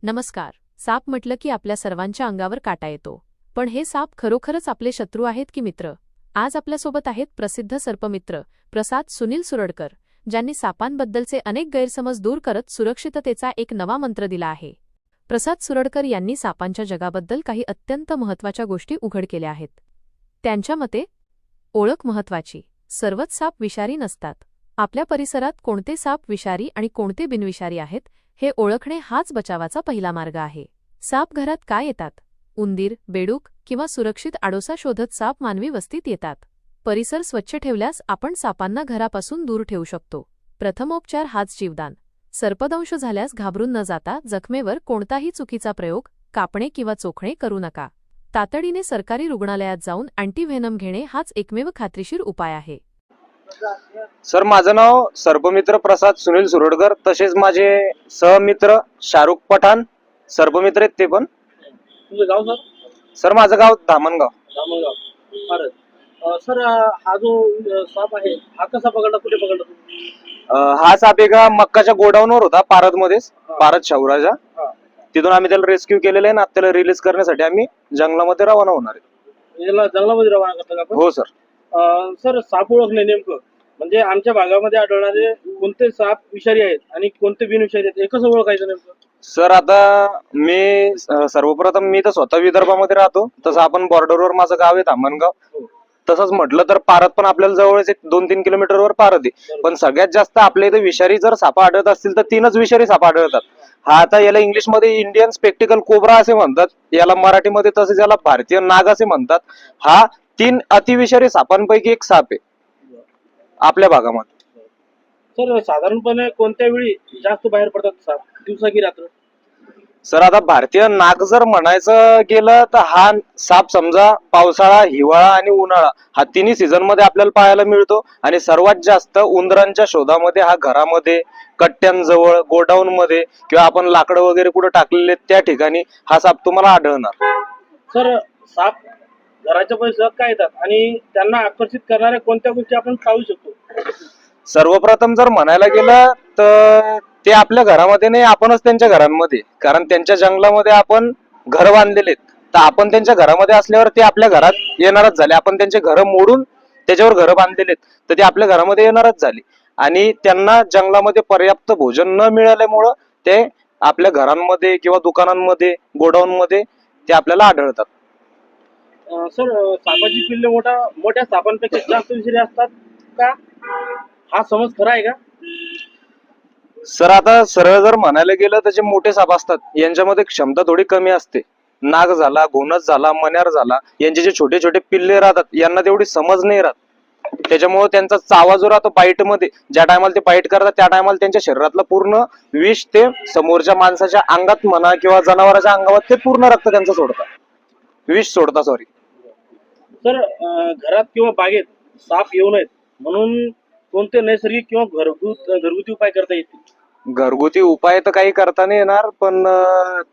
नमस्कार. साप म्हटलं की आपल्या सर्वांच्या अंगावर काटा येतो. पण हे साप खरोखरच आपले शत्रू आहेत की मित्र? आज आपल्यासोबत आहेत प्रसिद्ध सर्पमित्र प्रसाद सुनील सुरडकर, ज्यांनी सापांबद्दलचे अनेक गैरसमज दूर करत सुरक्षिततेचा एक नवा मंत्र दिला आहे. प्रसाद सुरडकर यांनी सापांच्या जगाबद्दल काही अत्यंत महत्त्वाच्या गोष्टी उघड केल्या आहेत. त्यांच्या मते, ओळख महत्त्वाची. सर्वच साप विषारी नसतात. आपल्या परिसरात कोणते साप विषारी आणि कोणते बिनविषारी आहेत हे ओळखणे हाच बचावाचा पहिला मार्ग आहे. साप घरात काय येतात? उंदीर, बेडूक किंवा सुरक्षित आडोसा शोधत साप मानवी वस्तीत येतात. परिसर स्वच्छ ठेवल्यास आपण सापांना घरापासून दूर ठेवू शकतो. प्रथमोपचार हाच जीवदान. सर्पदंश झाल्यास घाबरून न जाता जखमेवर कोणताही चुकीचा प्रयोग, कापणे किंवा चोखणे करू नका. तातडीने सरकारी रुग्णालयात जाऊन अँटीव्हेनम घेणे हाच एकमेव खात्रीशीर उपाय आहे. सर, माझं नाव सर्पमित्र प्रसाद सुनील सुरडकर. तसेच माझे सहमित्र शाहरुख पठाण सर्पमित्र आहेत ते पण. तुझं गाव सर? सर, माझं गाव धामणगाव. धामणगाव. बरं. सर, हा जो साप आहे हा कसा पकडला, कुठे पकडला तुम्ही? हा साप एका मक्काच्या गोडाऊनवर होता, पारदमध्येच, पारद शाहूराजा. तिथून आम्ही त्याला रेस्क्यू केलेलं आहे ना. त्याला रिलीज करण्यासाठी आम्ही जंगलामध्ये रवाना होणार आहे. याला जंगलामध्ये रवाना करता का आपण? हो सर. सर, साप ओळखणे नेमकं म्हणजे आमच्या भागामध्ये आढळणारे कोणते साप विषारी आहेत आणि कोणते बिनविषारी आहेत हे कसं ओळखायचं नेमकं? सर, आता मी सर्वप्रथम मी तर स्वतः विदर्भामध्ये राहतो. तसं आपण बॉर्डरवर माझं गाव आहे धामणगाव. तसंच म्हटलं तर पारद पण आपल्याला जवळच एक 2-3 किलोमीटरवर पारद आहे. पण सगळ्यात जास्त आपल्या इथे विषारी जर सापा आढळत असतील तर 3च विषारी सापा आढळतात. हा आता याला इंग्लिशमध्ये इंडियन स्पेक्टिकल कोब्रा असे म्हणतात, याला मराठीमध्ये तसेच याला भारतीय नाग असे म्हणतात. हा 3 अतिविषारी सापांपैकी एक साप आहे आपल्या भागामध्ये. सर, साधारणपणे कोणत्या वेळी जास्त बाहेर पडतात साप, दिवसा की रात्र? सर, आता भारतीय नाग जर म्हणायचं गेलं तर हा साप समजा पावसाळा, हिवाळा आणि उन्हाळा हा तिन्ही सीझन मध्ये आपल्याला पाहायला मिळतो. आणि सर्वात जास्त उंदरांच्या शोधामध्ये हा घरामध्ये, कट्ट्यांजवळ, गोडाऊन मध्ये किंवा आपण लाकडं वगैरे कुठे टाकलेले त्या ठिकाणी हा साप तुम्हाला आढळणार. सर, साप घराच्या परिसरात काय येतात आणि त्यांना आकर्षित करणाऱ्या कोणत्या गोष्टी आपण पाहू शकतो? सर्वप्रथम जर म्हणायला गेलं तर ते आपल्या घरामध्ये नाही, आपणच त्यांच्या घरांमध्ये. कारण त्यांच्या जंगलामध्ये आपण घर बांधलेले आहेत, तर आपण त्यांच्या घरामध्ये असल्यावर ते आपल्या घरात येणारच झाले. आपण त्यांचे घर मोडून त्याच्यावर घर बांधलेले आहेत, तर ते आपल्या घरामध्ये येणारच झाले. आणि त्यांना जंगलामध्ये पर्याप्त भोजन न मिळाल्यामुळं ते आपल्या घरांमध्ये किंवा दुकानांमध्ये, गोडाऊन मध्ये ते आपल्याला आढळतात. सर, सापाची पिल्ले मोठ्या सापांपेक्षा जास्त विषारी असतात का? हा समज खरा आहे का? सर, आता सरळ जर म्हणायला गेलं तर जे मोठे साप असतात यांच्यामध्ये क्षमता थोडी कमी असते. नाग झाला, घोणस झाला, मण्यार झाला, यांचे जे छोटे छोटे पिल्ले राहतात यांना तेवढी समज नाही राहत. त्याच्यामुळे त्यांचा चावा जो राहतो बाईट मध्ये, ज्या टायमाला ते बाईट करतात त्या टायमाला त्यांच्या शरीरातलं पूर्ण विष ते समोरच्या माणसाच्या अंगात म्हणा किंवा जनावरांच्या अंगावर ते पूर्ण रक्त त्यांचं सोडतात, विष सोडतात. सॉरी सर, घरात किंवा बागेत साप येऊ नयेत म्हणून कोणते नैसर्गिक किंवा घरगुती उपाय करता येतील? घरगुती उपाय तर काही करता नाही येणार, पण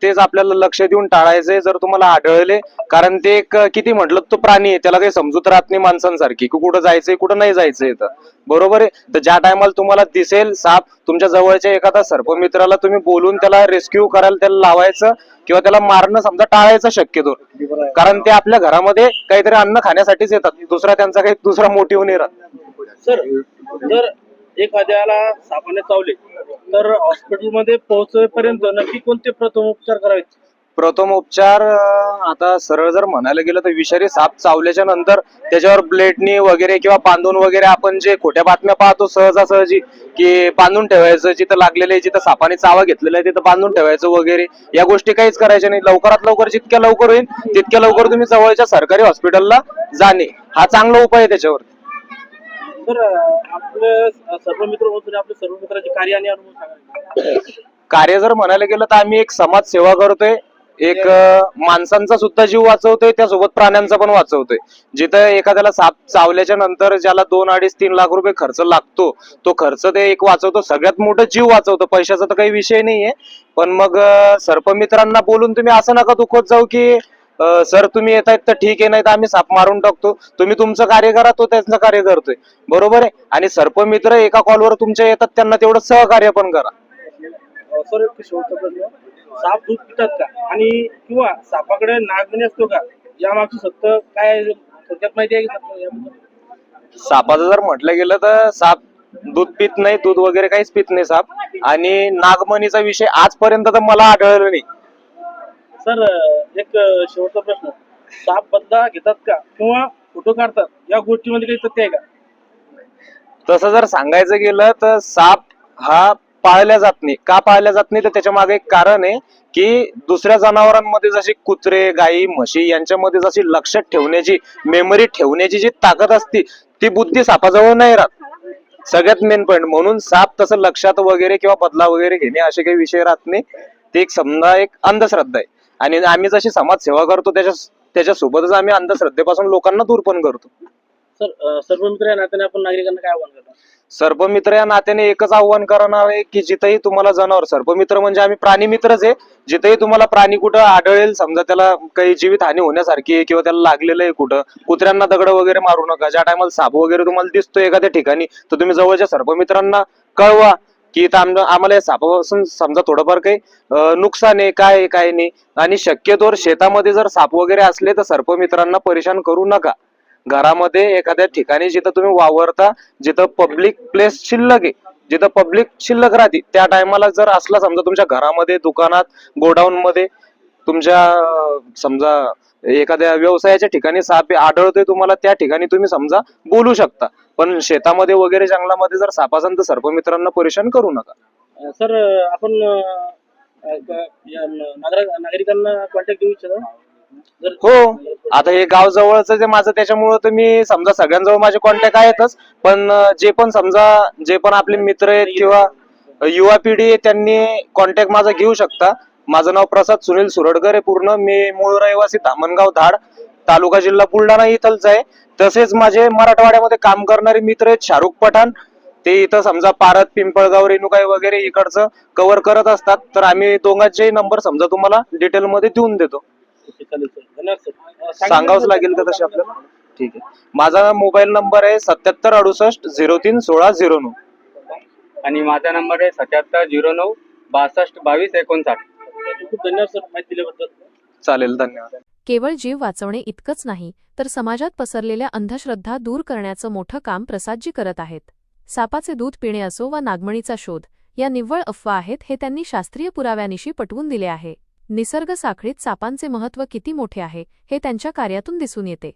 तेच आपल्याला लक्ष देऊन टाळायचंय जर तुम्हाला आढळले. कारण ते एक किती म्हटलं तो प्राणी आहे, त्याला काही समजूत राहत नाही माणसांसारखी की कुठं जायचंय कुठं नाही जायचंय. तर बरोबर आहे. तर ज्या टायमाला तुम्हाला दिसेल साप, तुमच्या जवळच्या एखादा सर्पमित्राला तुम्ही बोलून त्याला रेस्क्यू करायला त्याला लावायचं किंवा त्याला मारणं समजा टाळायचं शक्यतो. कारण ते आपल्या घरामध्ये काहीतरी अन्न खाण्यासाठीच येतात, दुसरा त्यांचा काही दुसरा मोटिव्ह नाही राहत. सर, जर एखाद्याला सापाने चावले तर हॉस्पिटलमध्ये पोहोचेपर्यंत नक्की कोणते प्रथमोपचार करावेत? प्रथमोपचार आता सरळ जर म्हणायला गेलं तर विषारी साप चावल्याच्या नंतर त्याच्यावर ब्लेडनी वगैरे किंवा बांधून वगैरे, आपण जे खोट्या बातम्या पाहतो सहजासहजी की बांधून ठेवायचं, जिथं लागलेलं आहे, जिथं सापाने चावा घेतलेला आहे तिथं बांधून ठेवायचं वगैरे, या गोष्टी काहीच करायच्या नाही. लवकरात लवकर, जितक्या लवकर होईल तितक्या लवकर तुम्ही जवळच्या सरकारी हॉस्पिटलला जाणे हा चांगला उपाय आहे त्याच्यावर. सर, आपले सर्व मित्राचे कार्य आणि अनुभव सांगा. कार्य जर म्हणायला गेलं तर आम्ही एक समाज सेवा करतोय, एक माणसांचा सुद्धा जीव वाचवतोय, त्यासोबत प्राण्यांचा पण वाचवतोय. जिथं एखाद्याला साप चावल्याच्या नंतर ज्याला 2, 2.5, 3 लाख रुपये खर्च लागतो, तो खर्च ते एक वाचवतो. सगळ्यात मोठं जीव वाचवतो. पैशाचा तर काही विषय नाहीये. पण मग सर्पमित्रांना बोलून तुम्ही असं नका दुखवत जाऊ की सर तुम्ही येत आहेत तर ठीक आहे, नाही तर आम्ही साप मारून टाकतो. तुम्ही तुमचं कार्य करा, तो त्यांचं कार्य करतोय. बरोबर आहे. आणि सर्पमित्र एका कॉलवर तुमच्या येतात, त्यांना तेवढं सहकार्य पण करा. सर, एक शेवटचा प्रश्न. साप दूध पितात का आणि किंवा सापाकडे नागमणी असतो का, यामागचं सत्य काय आहे? थोडक्यात माहिती आहे का याबद्दल? सापाचं जर म्हटलं गेलं तर साप दूध पित नाही, दूध वगैरे काहीच पित नाही साप. आणि नागमणीचा विषय आजपर्यंत तर मला आढळलं नाही. सर, एक शेवटचा प्रश्न, साप बदला घेतात का किंवा फोटो काढतात, या गोष्टीमध्ये काही तथ्य आहे का? तसं जर सांगायचं गेलं तर साप हा पाळल्या जात नाही. का पाळल्या जात नाही तर त्याच्या मागे एक कारण आहे की दुसऱ्या जनावरांमध्ये जशी कुत्रे, गाई, म्हशी यांच्यामध्ये जशी लक्षात ठेवण्याची, मेमरी ठेवण्याची जी ताकद असते, ती बुद्धी सापाजवळ नाही राहत. सगळ्यात मेन पॉईंट म्हणून साप तसं लक्षात वगैरे किंवा बदला वगैरे घेणे असे काही विषय राहत नाही. ते एक समजा एक अंधश्रद्धा आहे. आणि आम्ही जशी समाज सेवा करतो त्याच्यासोबतच आम्ही अंधश्रद्धेपासून लोकांना दूर पण करतो. सर, सर्पमित्र या नात्याने आपण नागरिकांना काय आव्हान करतो? सर्पमित्र या नात्याने एकच आव्हान करणार आहे की जिथेही तुम्हाला जनावर, सर्पमित्र म्हणजे आम्ही प्राणी मित्रच आहे, जिथेही तुम्हाला प्राणी कुठं आढळेल, समजा त्याला काही जीवित हानी होण्यासारखी आहे किंवा त्याला लागलेलं आहे कुठं, कुत्र्यांना दगड वगैरे मारू नका. ज्या टायमाला साप वगैरे तुम्हाला दिसतो एखाद्या ठिकाणी तर तुम्ही जवळच्या सर्पमित्रांना कळवा की इथं आम्हाला या सापापासून समजा थोडंफार काही नुकसान आहे, काय आहे काय नाही. आणि शक्यतोवर शेतामध्ये जर साप वगैरे असले तर सर्पमित्रांना परेशान करू नका. घरामध्ये एखाद्या ठिकाणी जिथं तुम्ही वावरता, जिथं पब्लिक प्लेस शिल्लक आहे, जिथं पब्लिक शिल्लक राहते, त्या टायमाला जर असला समजा तुमच्या घरामध्ये, दुकानात, गोडाऊन मध्ये, तुमच्या समजा एखाद्या व्यवसायाच्या ठिकाणी साप आढळतोय तुम्हाला, त्या ठिकाणी तुम्ही समजा बोलू शकता. पण शेतामध्ये वगैरे जंगलामध्ये जर साप असेल तर सर्पमित्रांना परेशान करू नका. सर, आपण नागरिकांना कॉन्टॅक्ट देऊ इच्छिता? हो, आता हे गाव जवळच आहे माझं, त्याच्यामुळं तर मी समजा सगळ्यांजवळ माझे कॉन्टॅक्ट आहेतच. पण जे पण आपले मित्र आहेत किंवा युवा पिढी आहे त्यांनी कॉन्टॅक्ट माझा घेऊ शकता. माझं नाव प्रसाद सुनील सुरडकर आहे पूर्ण. मी मूळ रहिवासी धामणगाव धाड, तालुका जिल्हा बुलढाणा इथलच आहे. तसेच माझे मराठवाड्यामध्ये काम करणारे मित्र आहेत शाहरुख पठाण, ते इथं समजा पारत, पिंपळगाव, रेणुकाई वगैरे इकडचं कव्हर करत असतात. तर आम्ही दोघांचे नंबर समजा तुम्हाला डिटेल मध्ये देऊन देतो. चालेल सर, धन्यवाद सर. सांगावंच लागेल का तसे आपल्याला? ठीक आहे. माझा मोबाईल नंबर आहे 7768031609 आणि माझा नंबर आहे 7709622259. खूप धन्यवाद सर माहिती दिल्याबद्दल. चालेल, धन्यवाद. केवळ जीव वाचवणे इतकंच नाही तर समाजात पसरलेल्या अंधश्रद्धा दूर करण्याचं मोठं काम प्रसादजी करत आहेत. सापाचे दूध पिणे असो वा नागमणीचा शोध या निव्वळ अफवा आहेत हे त्यांनी शास्त्रीय पुराव्यानिशी पटवून दिले आहे. निसर्ग साखळीत सापांचे महत्त्व किती मोठे आहे हे त्यांच्या कार्यातून दिसून येते.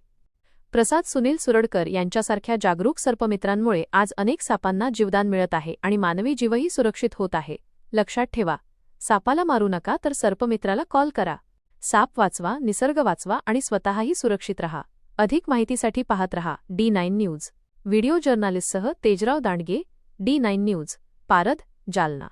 प्रसाद सुनील सुरडकर यांच्यासारख्या जागरूक सर्पमित्रांमुळे आज अनेक सापांना जीवदान मिळत आहे आणि मानवी जीवही सुरक्षित होत आहे. लक्षात ठेवा, सापाला मारू नका तर सर्पमित्राला कॉल करा. साप वाचवा, निसर्ग वाचवा आणि स्वतःही सुरक्षित रहा. अधिक माहितीसाठी पाहत रहा D9 न्यूज. व्हिडिओ जर्नालिस्टसह तेजराव दांडगे, D9 न्यूज, पारध, जालना.